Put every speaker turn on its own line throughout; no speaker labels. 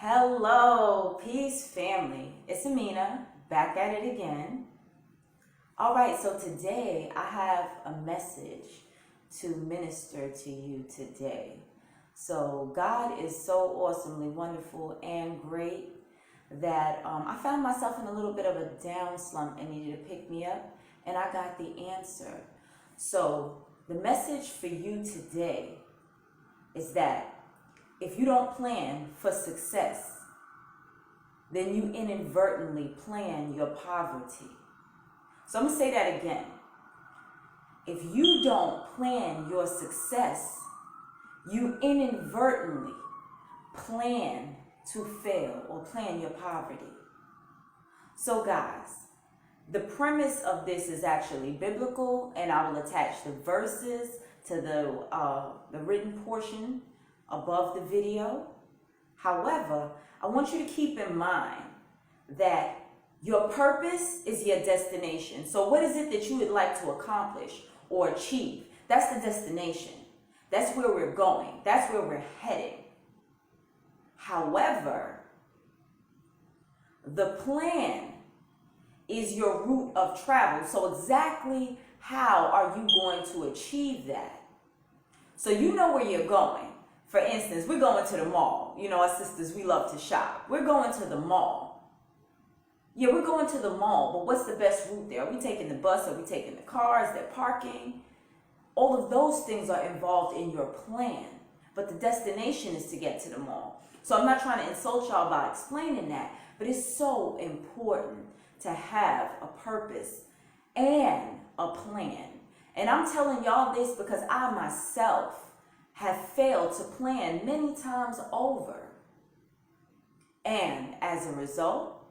Hello, Peace family. It's Amina, back at it again. All right, so today I have a message to minister to you today. So God is so awesomely wonderful and great that I found myself in a little bit of a down slump and needed to pick me up, and I got the answer. So the message for you today is that if you don't plan for success, then you inadvertently plan your poverty. So I'm going to say that again. If you don't plan your success, you inadvertently plan to fail or plan your poverty. So guys, the premise of this is actually biblical, and I will attach the verses to the written portion above the video. However, I want you to keep in mind that your purpose is your destination. So what is it that you would like to accomplish or achieve? That's the destination. That's where we're going. That's where we're heading. However, the plan is your route of travel. So exactly how are you going to achieve that? So you know where you're going. For instance, we're going to the mall. You know, our sisters, we love to shop. We're going to the mall. Yeah, we're going to the mall, but what's the best route there? Are we taking the bus? Are we taking the car? Is there parking? All of those things are involved in your plan, but the destination is to get to the mall. So I'm not trying to insult y'all by explaining that, but it's so important to have a purpose and a plan. And I'm telling y'all this because I myself have failed to plan many times over. And as a result,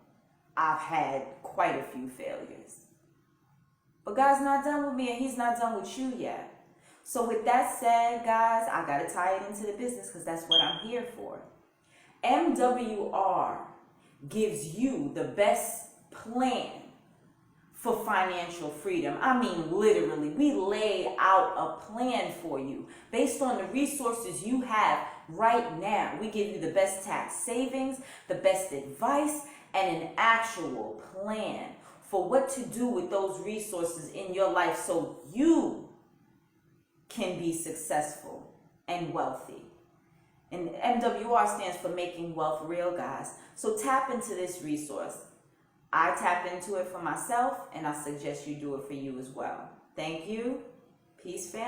I've had quite a few failures. But God's not done with me, and He's not done with you yet. So with that said, guys, I got to tie it into the business because that's what I'm here for. MWR gives you the best plan for financial freedom. I mean, literally, we lay out a plan for you based on the resources you have right now. We give you the best tax savings, the best advice, and an actual plan for what to do with those resources in your life so you can be successful and wealthy. And MWR stands for Making Wealth Real, guys. So tap into this resource. I tap into it for myself, and I suggest you do it for you as well. Thank you. Peace, family.